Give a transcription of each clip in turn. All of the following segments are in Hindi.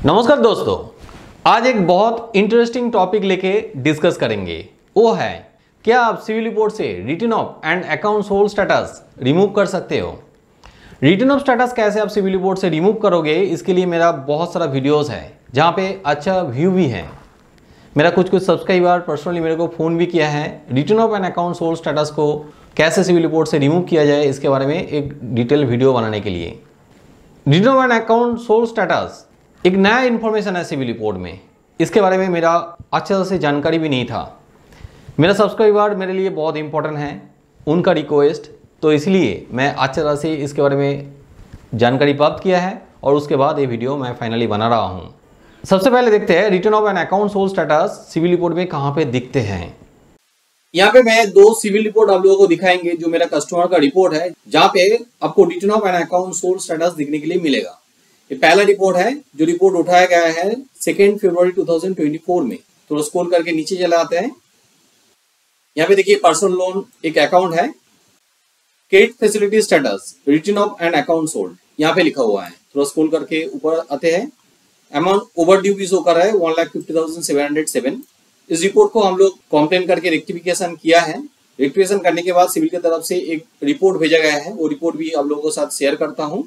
नमस्कार दोस्तों, आज एक बहुत इंटरेस्टिंग टॉपिक लेके डिस्कस करेंगे। वो है क्या आप सिविल रिपोर्ट से written off and accounts hold status remove कर सकते हो। रिटन ऑफ स्टेटस कैसे आप सिविल रिपोर्ट से रिमूव करोगे, इसके लिए मेरा बहुत सारा वीडियोस है जहाँ पे अच्छा व्यू भी है। मेरा कुछ सब्सक्राइबर पर्सनली मेरे को फ़ोन भी किया है। Written off and accounts hold status को कैसे सिविल रिपोर्ट से रिमूव किया जाए इसके बारे में एक डिटेल वीडियो बनाने के लिए। Written off and accounts hold status एक नया इन्फॉर्मेशन है सिविल रिपोर्ट में। इसके बारे में मेरा अच्छे तरह से जानकारी भी नहीं था। मेरा सब्सक्राइबर मेरे लिए बहुत इंपॉर्टेंट है, उनका रिक्वेस्ट, तो इसलिए मैं अच्छे तरह से इसके बारे में जानकारी प्राप्त किया है और उसके बाद ये वीडियो मैं फाइनली बना रहा हूँ। सबसे पहले देखते हैं written off and accounts hold status CIBIL report में कहाँ पे दिखते हैं। यहाँ पे मैं दो सिविल रिपोर्ट आप लोगों को दिखाएंगे जो मेरा कस्टमर का रिपोर्ट है, जहाँ पे आपको written off and accounts hold status दिखने के लिए मिलेगा। ये पहला रिपोर्ट है जो रिपोर्ट उठाया गया है 2 फरवरी 2024 में। तो स्क्रॉल करके नीचे चले आते हैं। यहाँ पे देखिए पर्सनल लोन एक अकाउंट है, credit facility status written off and accounts hold यहाँ पे लिखा हुआ है। थोड़ा स्क्रॉल करके ऊपर आते हैं। अमाउंट ओवर ड्यू भी शो कर रहा है 1,50,707। इस रिपोर्ट को हम लोग कंप्लेन करके रेक्टिफिकेशन किया है। रेक्टिफिकेशन करने के बाद सिविल की तरफ से एक रिपोर्ट भेजा गया है, वो रिपोर्ट भी आप लोगों के साथ शेयर करता हूँ।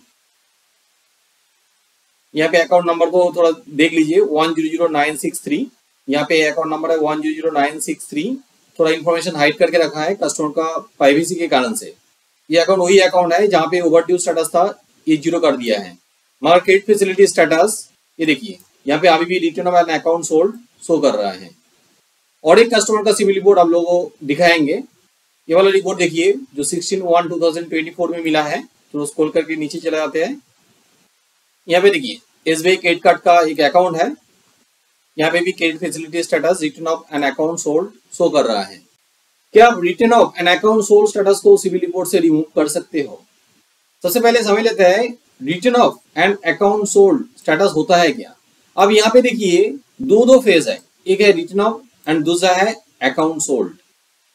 यहाँ पे अकाउंट नंबर को थोड़ा देख लीजिए 100963। यहाँ पे अकाउंट नंबर है 100963। थोड़ा इन्फॉर्मेशन हाइड करके रखा है कस्टमर का प्राइवेसी के कारण से। ये अकाउंट वही अकाउंट है जहाँ पे ओवरड्यू स्टेटस था, ये 0 कर दिया है। मगर क्रेडिट फैसिलिटी स्टेटस ये देखिए यहाँ पे अभी भी written off and accounts hold show कर रहा है। और एक कस्टमर का सिविल रिपोर्ट आप लोगों को दिखाएंगे। ये वाला रिपोर्ट देखिए जो 16/1/2024 में मिला है। तो स्क्रॉल करके नीचे चले जाते हैं। यहाँ पे देखिए SBI क्रेडिट कार्ड का एक अकाउंट है। यहाँ पे भी credit facility status written off and accounts hold show कर रहा है। क्या आप written off and accounts hold status को सिविल रिपोर्ट से रिमूव कर सकते हो? सबसे पहले समझ लेते हैं written off and accounts hold status होता है क्या। अब यहाँ पे देखिए दो फेज है, एक है रिटन ऑफ एंड दूसरा है अकाउंट्स होल्ड।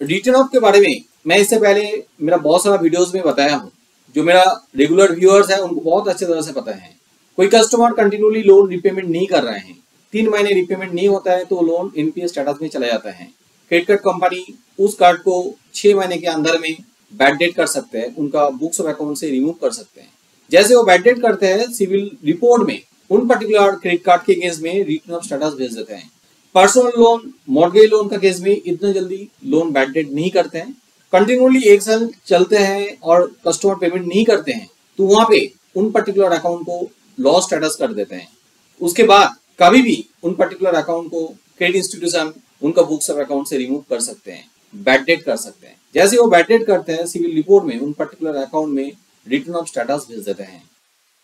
रिटन ऑफ के बारे में मैं इससे पहले मेरा बहुत सारा वीडियोस में बताया हूँ। जो मेरा रेगुलर व्यूअर्स है उनको बहुत अच्छे तरह से पता है। कोई कस्टमर कंटिन्यूली लोन रिपेमेंट नहीं कर रहे हैं, 3 महीने रिपेमेंट नहीं होता है तो लोन NPA स्टेटस में चला जाता है। क्रेडिट कार्ड कंपनी उस कार्ड को 6 महीने के अंदर में बैड डेट कर सकते हैं, उनका बुक्स ऑफ अकाउंट से रिमूव कर सकते हैं। जैसे वो बैड डेट करते हैं सिविल रिपोर्ट में उन पर्टिकुलर क्रेडिट कार्ड के केस में रिटन ऑफ स्टेटस भेज देते हैं। पर्सनल लोन मॉर्गेज लोन का केस में इतना जल्दी लोन बैड डेट नहीं करते हैं। कंटिन्यूली 1 साल चलते हैं और कस्टमर पेमेंट नहीं करते हैं तो वहां पे उन पर्टिकुलर अकाउंट को लॉस स्टेटस कर देते हैं। उसके बाद कभी भी उन पर्टिकुलर अकाउंट को क्रेडिट इंस्टीट्यूशन उनका बुक्स ऑफ अकाउंट से रिमूव कर सकते हैं, बैड डेट कर सकते हैं। जैसे वो बैड डेट करते हैं सिविल रिपोर्ट में उन पर्टिकुलर अकाउंट में रिटन ऑफ स्टेटस भेज देते हैं।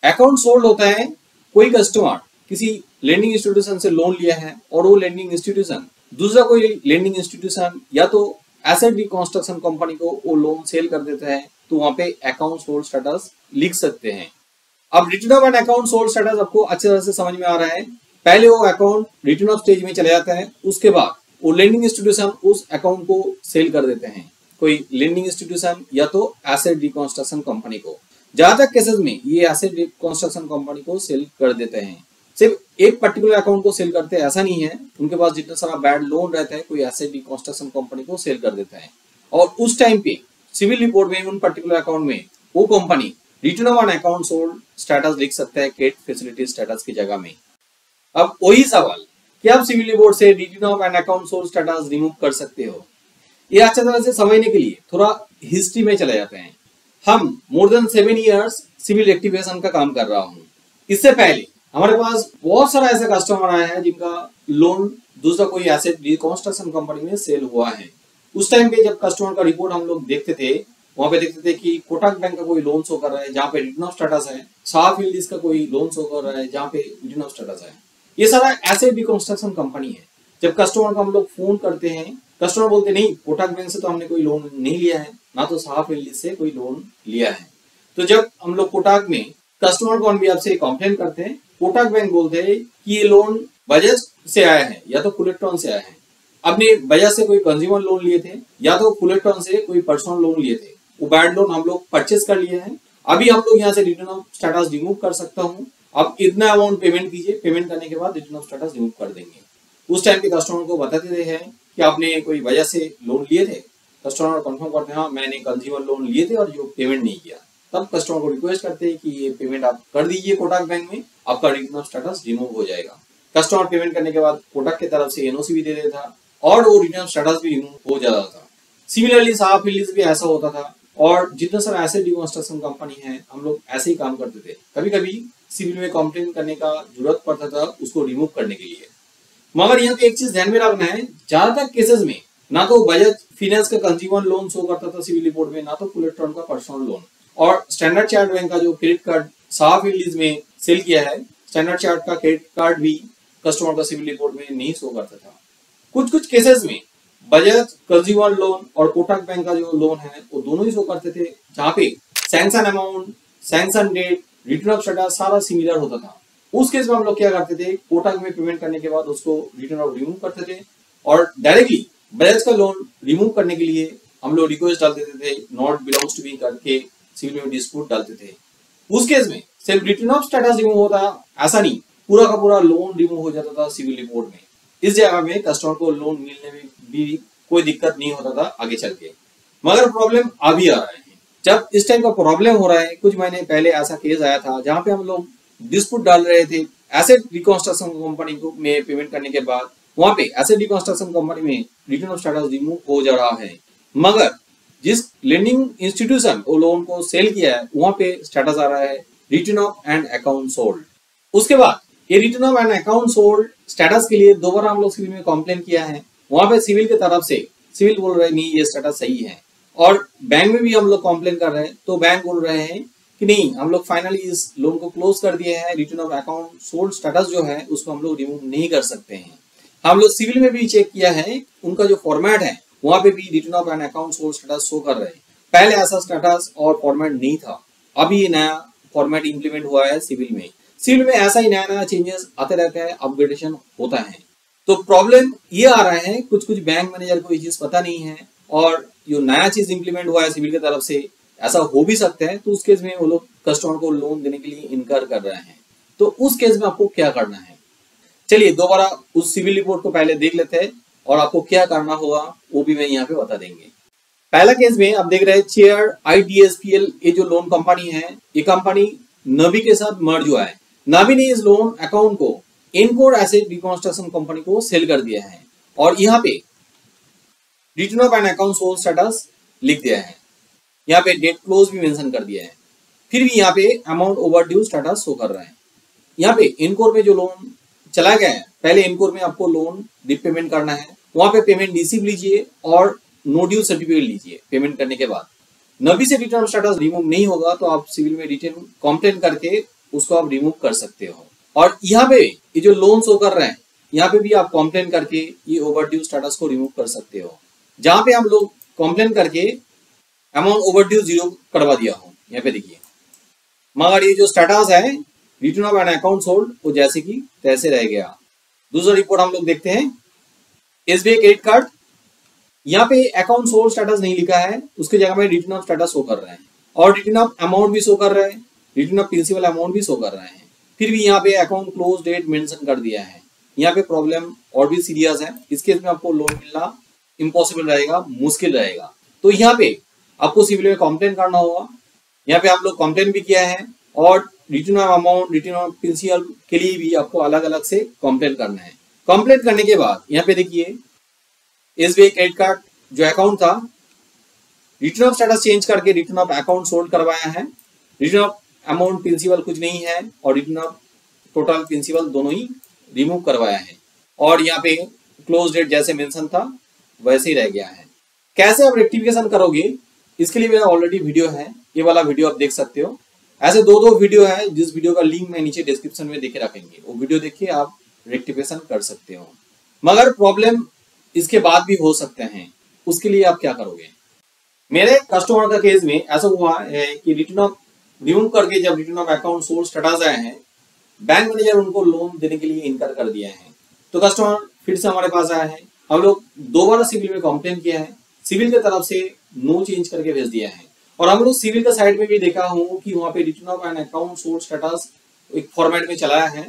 अकाउंट सोल्ड होता है कोई कस्टमर किसी लेंडिंग इंस्टीट्यूशन से लोन लिया है और वो लेंडिंग इंस्टीट्यूशन दूसरा कोई लेंडिंग इंस्टीट्यूशन या तो एसेट रिकंस्ट्रक्शन कंपनी को वो लोन सेल कर देता है तो वहां पे अकाउंट सोल्ड स्टेटस लिख सकते हैं। अब written off and account sold status आपको अच्छी तरह से समझ में आ रहा है। पहले वो अकाउंट रिटन ऑफ स्टेज में चले जाता है, उसके बाद वो लेंडिंग इंस्टीट्यूशन उस अकाउंट को सेल कर देते हैं, कोई लेंडिंग इंस्टीट्यूशन या तो एसेट रिकंस्ट्रक्शन कंपनी को। ज्यादातर केसेस में ये एसेट रिकंस्ट्रक्शन कंपनी को सेल कर देते हैं। सिर्फ एक पर्टिकुलर अकाउंट को सेल करते हैं ऐसा नहीं है, उनके पास जितना सारा बैड लोन रहता है कोई एसेट रिकंस्ट्रक्शन कंपनी को सेल कर देता है। और उस टाइम पे सिविल रिपोर्ट में उन पर्टिकुलर अकाउंट में वो company written off and account hold status लिख सकता है क्रेडिट फैसिलिटी स्टेटस की जगह में। अब वही सवाल कि आप सिविल रिपोर्ट से written off and account hold status remove कर सकते हो? ये अच्छी तरह से समझने के लिए थोड़ा हिस्ट्री में चले जाते हैं। हम more than 7 years CIBIL rectification का काम कर रहा हूँ। इससे पहले हमारे पास बहुत सारा ऐसे कस्टमर आए हैं जिनका लोन दूसरा कोई एसेट रिकंस्ट्रक्शन कंपनी में सेल हुआ है। उस टाइम पे जब कस्टमर का रिपोर्ट हम लोग देखते थे वहां पे देखते थे कि कोटक बैंक का कोई लोन शो कर रहा है जहाँ पे रिटन ऑफ स्टेटस है, साफ इंडिस का कोई लोन शो कर रहा है जहाँ पे रिटन ऑफ स्टेटस है। ये सारा एसेट रिकंस्ट्रक्शन कंपनी है। जब कस्टमर को हम लोग फोन करते हैं, कस्टमर बोलते नहीं कोटक बैंक से तो हमने कोई लोन नहीं लिया है, ना तो साफ इंडिस से कोई लोन लिया है। तो जब हम लोग कोटक में कस्टमर को भी आपसे कंप्लेन करते हैं, कोटक बैंक बोलते हैं कि ये लोन बजाज से आया है या तो फुलेटॉन से आया है। अपने बजाज से कोई कंज्यूमर लोन लिए थे या तो फुलेटॉन से कोई पर्सनल लोन लिए थे, वो बैड लोन हम लोग परचेस कर लिए हैं। अभी हम लोग यहाँ से रिटन ऑफ स्टेटस रिमूव कर सकता हूँ अब इतना अमाउंट पेमेंट कीजिए, पेमेंट करने के बाद रिटर्न ऑफ स्टेटस रिमूव कर देंगे। उस टाइम पे कस्टमर को बताते रहे हैं कि आपने कोई वजह से लोन लिए थे, कस्टमर कंफर्म करते हैं हाँ मैंने कंज्यूमर लोन लिए थे और जो पेमेंट नहीं किया, तब कस्टमर को रिक्वेस्ट करते हैं कि ये पेमेंट आप कर दीजिए कोटक बैंक में, आपका रिटर्न ऑफ स्टेटस रिमूव हो जाएगा। कस्टमर पेमेंट करने के बाद कोटक की तरफ से एनओसी भी दे देता था और वो रिटर्न ऑफ स्टेटस भी रिमूव हो जाता था। सिमिलरली साफ फील्ड भी ऐसा होता था और जितने सारे ऐसे डिकंस्ट्रक्शन कंपनी है हम लोग ऐसे ही काम करते थे। कभी कभी सिविल में कंप्लेन करने का जरूरत पड़ता था उसको रिमूव करने के लिए। मगर यहाँ पे एक चीज ध्यान में रखना है, ज्यादातर केसेस में ना तो बजाज फाइनेंस का कंज्यूमर लोन शो करता था सिविल रिपोर्ट में, ना तो इलेक्ट्रॉन का पर्सनल लोन। और स्टैंडर्ड चार्ट बैंक का जो क्रेडिट कार्ड साफ रिलीज में सेल किया है, स्टैंडर्ड चार्ट का क्रेडिट कार्ड भी कस्टमर का सिविल रिपोर्ट में नहीं शो करता था। कुछ केसेस में बजाज कंज्यूमर लोन और कोटक बैंक का जो लोन है वो दोनों ही शो करते थे, जहाँ पे sanction amount, sanction date, written off status सारा सिमिलर होता था। उस केस में हम लोग क्या करते थे, कोटक में पेमेंट करने के बाद उसको रिटर्न ऑफ रिमूव करते थे और डायरेक्टली बजाज का लोन रिमूव करने के लिए हम लोग रिक्वेस्ट डाल देते थे, नॉट बिलोंग्स टू मी करके सिविल में डिस्प्यूट डालते थे। उस केस में सिर्फ रिटर्न ऑफ स्टेटस रिमूव होता, ऐसा नहीं पूरा का पूरा लोन रिमूव हो जाता था सिविल रिपोर्ट में। इस जगह में कस्टमर को लोन मिलने में भी कोई दिक्कत नहीं होता था आगे चल के। मगर प्रॉब्लम अभी आ रहा है, जब इस टाइम का प्रॉब्लम हो रहा है। कुछ महीने पहले ऐसा केस आया था जहां पे हम लोग डिस्प्यूट डाल रहे थे एसेट रिकंस्ट्रक्शन कंपनी को में पेमेंट करने के बाद, वहां पे एसेट रिकंस्ट्रक्शन कंपनी में रिटर्न ऑफ स्टेटस रिमूव हो जा रहा है। मगर जिस लेंडिंग इंस्टीट्यूशन वो लोन को सेल किया है वहां पे स्टेटस आ रहा है return of and account sold. उसके बाद ये return of and account sold status के लिए दोबारा हम लोग सिविल में कंप्लेन किया है। वहां पे सिविल की तरफ से सिविल बोल रहे हैं नहीं ये स्टेटस सही है, और बैंक में भी हम लोग कंप्लेन कर रहे हैं तो बैंक बोल रहे हैं कि नहीं हम लोग फाइनली इस लोन को क्लोज कर दिए हैं, return off account sold status जो है उसको हम लोग रिमूव नहीं कर सकते हैं। हम लोग सिविल में भी चेक किया है, उनका जो फॉर्मेट है वहां पे भी return of and account sold status show कर रहे हैं। पहले ऐसा स्टेटस और फॉर्मेट नहीं था, अभी ये नया फॉर्मेट इंप्लीमेंट हुआ है सिविल में। सिविल में ऐसा ही नया नया चेंजेस आते रहता है, अपग्रेडेशन होता है। तो प्रॉब्लम ये आ रहा है कुछ बैंक मैनेजर को ये चीज पता नहीं है और जो नया चीज इंप्लीमेंट हुआ है सिविल की तरफ से ऐसा हो भी सकता है, तो उस केस में वो लोग कस्टमर को लोन देने के लिए इनकार कर रहे हैं। तो उस केस में आपको क्या करना है, चलिए दोबारा उस सिविल रिपोर्ट को पहले देख लेते हैं और आपको क्या करना होगा वो भी मैं यहाँ पे बता देंगे। पहला केस में आप देख रहे हैं चेयर IDSPL, ये जो लोन कंपनी है ये कंपनी नबी के साथ मर्ज हुआ है। नबी ने इस लोन अकाउंट को एनकोर एसेट रिकंस्ट्रक्शन कंपनी को सेल कर दिया है और यहाँ पे return of and account sold status लिख दिया है, यहाँ पे डेट क्लोज भी मेंशन कर दिया है। फिर भी यहाँ पे अमाउंट ओवरड्यू स्टेटस शो कर रहा है। यहाँ पे एनकोर में जो लोन चला गया है, पहले एनकोर में आपको लोन रिपेमेंट करना है, वहां पे पेमेंट रिसीव लीजिए और नो ड्यू सर्टिफिकेट लीजिए पेमेंट करने के बाद। नबी से रिटर्न स्टेटस रिमूव नहीं होगा तो आप सिविल में रिटर्न कंप्लेन करके उसको आप रिमूव कर सकते हो। और यहाँ पे ये जो लोन शो कर रहे हैं यहाँ पे भी आप कंप्लेन करके ये ओवरड्यू स्टेटस को रिमूव कर सकते हो। जहां पे हम लोग कंप्लेन करके अमाउंट ओवरड्यू 0 करवा दिया हो, यहाँ पे देखिए, मगर ये जो स्टेटस है return of and account sold वो जैसे कि तैसे रह गया। दूसरा रिपोर्ट हम लोग देखते हैं SBI क्रेडिट कार्ड, यहाँ पे अकाउंट सोल्ड स्टेटस नहीं लिखा है, उसकी जगह में रिटर्न ऑफ स्टेटस शो कर रहे हैं और रिटर्न ऑफ अमाउंट भी शो कर रहे हैं, रिटर्न ऑफ प्रिंसिपल अमाउंट भी शो कर रहे हैं। फिर भी यहाँ पे अकाउंट क्लोज डेट मेंशन कर दिया है। यहाँ पे प्रॉब्लम और भी सीरियस है, इस केस में आपको लोन मिलना इम्पॉसिबल रहेगा, मुश्किल रहेगा। तो यहाँ पे आपको सिविल में कंप्लेन करना होगा। यहाँ पे आप लोग कंप्लेन भी किया है और written off amount, written off principal के लिए भी आपको अलग अलग से कंप्लेन करना है। कंप्लेन करने के बाद यहाँ पे देखिए SBI क्रेडिट कार्ड जो अकाउंट था रिटर्न ऑफ स्टेटस चेंज करके रिटर्न ऑफ अकाउंट सोल्ड करवाया है, रिटर्न ऑफ अमाउंट प्रिंसिपल कुछ नहीं है और रिटर्न ऑफ टोटल प्रिंसिपल दोनों ही रिमूव करवाया है और यहाँ पे क्लोज डेट जैसे मेंशन था वैसे ही रह गया है। कैसे आप रेक्टिफिकेशन करोगे, इसके लिए मेरा ऑलरेडी वीडियो है, ये वाला वीडियो आप देख सकते हो। ऐसे दो वीडियो है जिस वीडियो का लिंक मैं नीचे डिस्क्रिप्शन में देके रखेंगे, वो वीडियो देखिए आप रेक्टिफिकेशन कर सकते हो। मगर प्रॉब्लम इसके बाद भी हो सकते हैं, उसके लिए आप क्या करोगे। मेरे कस्टमर का केस में ऐसा हुआ है कि रिटर्न ऑफ रिमूव करके जब return off account sold status आए हैं, बैंक मैनेजर उनको लोन देने के लिए इनकार कर दिया है। तो कस्टमर फिर से हमारे पास आया है, हम लोग दोबारा सिविल में कंप्लेन किया है, सिविल की तरफ से नो चेंज करके भेज दिया है और हम लोग सिविल का साइड में भी देखा हूँ कि वहाँ पे return of and account sold status एक फॉर्मेट में चलाया है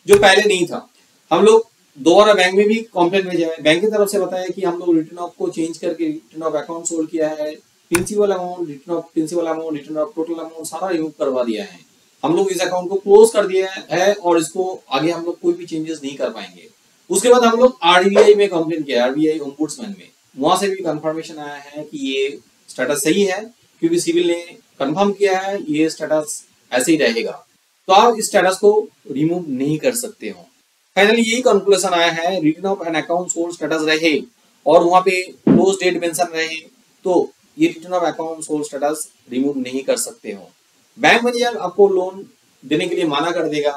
जो पहले नहीं था। हम लोग दोबारा बैंक में भी कंप्लेंट भेजा है, बैंक की तरफ से बताया कि हम लोग रिटर्न ऑफ को चेंज करके रिटर्न ऑफ अकाउंट सोल्ड किया है, principal amount, written off principal amount, written off total amount सारा रिमूव करवा दिया है। हम लोग इस अकाउंट को क्लोज कर दिया है और इसको आगे हम लोग कोई भी चेंजेस नहीं कर पाएंगे। उसके बाद हम लोग आरबीआई में कंप्लेंट किया, आरबीआई ओम्बुड्समैन में, वहां से भी कंफर्मेशन आया है कि ये स्टेटस सही है, क्योंकि सिविल ने कंफर्म किया है ये स्टेटस ऐसे ही रहेगा, तो आप इस स्टेटस को रिमूव नहीं कर सकते हो। फाइनली यही कंक्लूजन आया है, return of and account sold status रहे और वहां पे क्लोज डेट मेंशन रहे तो ये return off account sold status remove नहीं कर सकते हो। बैंक मैनेजर आपको लोन देने के लिए माना कर देगा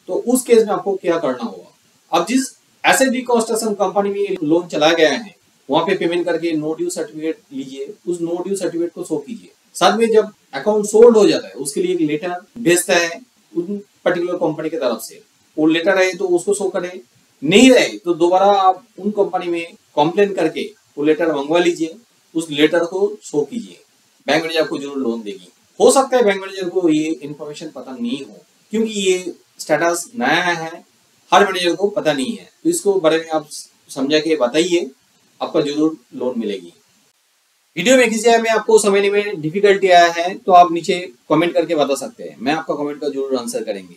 तो उस केस में आपको क्या करना होगा? अब जिस एसेट रिकंस्ट्रक्शन कंपनी में लोन चला गया है वहां पे पेमेंट करके नो ड्यू सर्टिफिकेट लीजिए, उस नो ड्यू सर्टिफिकेट को शो कीजिए। साथ में जब अकाउंट सोल्ड हो जाता है उसके लिए एक लेटर भेजता है उन पर्टिकुलर कंपनी की तरफ से, वो लेटर रहे तो उसको शो करें, नहीं रहे तो दोबारा आप उन कंपनी में कंप्लेन करके वो लेटर मंगवा लीजिए, उस लेटर को शो कीजिए। बैंक मैनेजर आपको जरूर लोन देगी। हो सकता है बैंक मैनेजर को ये इन्फॉर्मेशन पता नहीं हो, क्योंकि ये स्टेटस नया है, हर मैनेजर को पता नहीं है, तो इसको बारे में आप समझा के बताइए, आपका जरूर लोन मिलेगी। वीडियो में किसी में आपको समझने में डिफिकल्टी आया है तो आप नीचे कमेंट करके बता सकते हैं, मैं आपका कमेंट का जरूर आंसर करेंगे।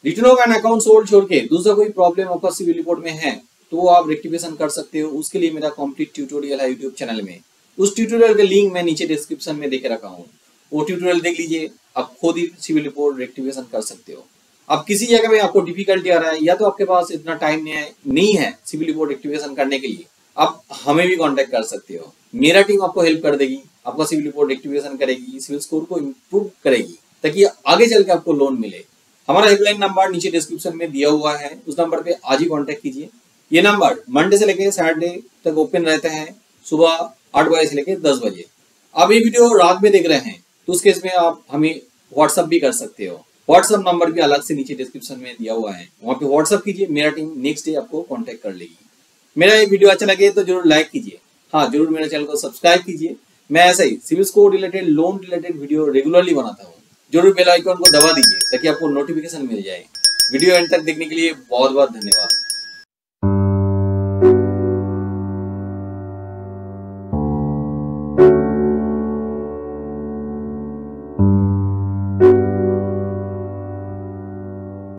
Return of and account sold छोड़ के दूसरा कोई प्रॉब्लम आपका सिविल रिपोर्ट में है तो आप रेक्टिफिकेशन कर सकते हो। उसके लिए मेरा कंप्लीट ट्यूटोरियल है यूट्यूब चैनल में, उस ट्यूटोरियल का लिंक मैं नीचे डिस्क्रिप्शन में देके रखा हूँ, वो ट्यूटोरियल देख लीजिए, आप खुद ही सिविल रिपोर्ट रेक्टिफिकेशन कर सकते हो। अब किसी जगह में आपको डिफिकल्टी आ रहा है या तो आपके पास इतना टाइम नहीं है सिविल रिपोर्ट रेक्टिफिकेशन करने के लिए, आप हमें भी कांटेक्ट कर सकते हो, मेरा टीम आपको हेल्प कर देगी, आपका सिविल रिपोर्ट रेक्टिफिकेशन करेगी, सिविल स्कोर को इम्प्रूव करेगी ताकि आगे चल के आपको लोन मिले। हमारा हेल्पलाइन नंबर नीचे डिस्क्रिप्शन में दिया हुआ है, उस नंबर पे आज ही कांटेक्ट कीजिए। ये नंबर मंडे से लेकर सैटरडे तक ओपन रहते हैं, सुबह 8 बजे से लेकर 10 बजे। आप ये वीडियो रात में देख रहे हैं तो उस केस में आप हमें व्हाट्सअप भी कर सकते हो, व्हाट्सअप नंबर भी अलग से नीचे डिस्क्रिप्शन में दिया हुआ है, वहाँ पे व्हाट्सअप कीजिए, मेरा टीम नेक्स्ट डे आपको कॉन्टेक्ट कर लेगी। मेरा ये वीडियो अच्छा लगे तो जरूर लाइक कीजिए, हाँ जरूर मेरे चैनल को सब्सक्राइब कीजिए। मैं ऐसा ही civil score related, loan related video regularly बनाता हूँ, जरूर बेल आइकन को दबा दीजिए ताकि आपको नोटिफिकेशन मिल जाए। वीडियो एंड तक देखने के लिए बहुत बहुत धन्यवाद।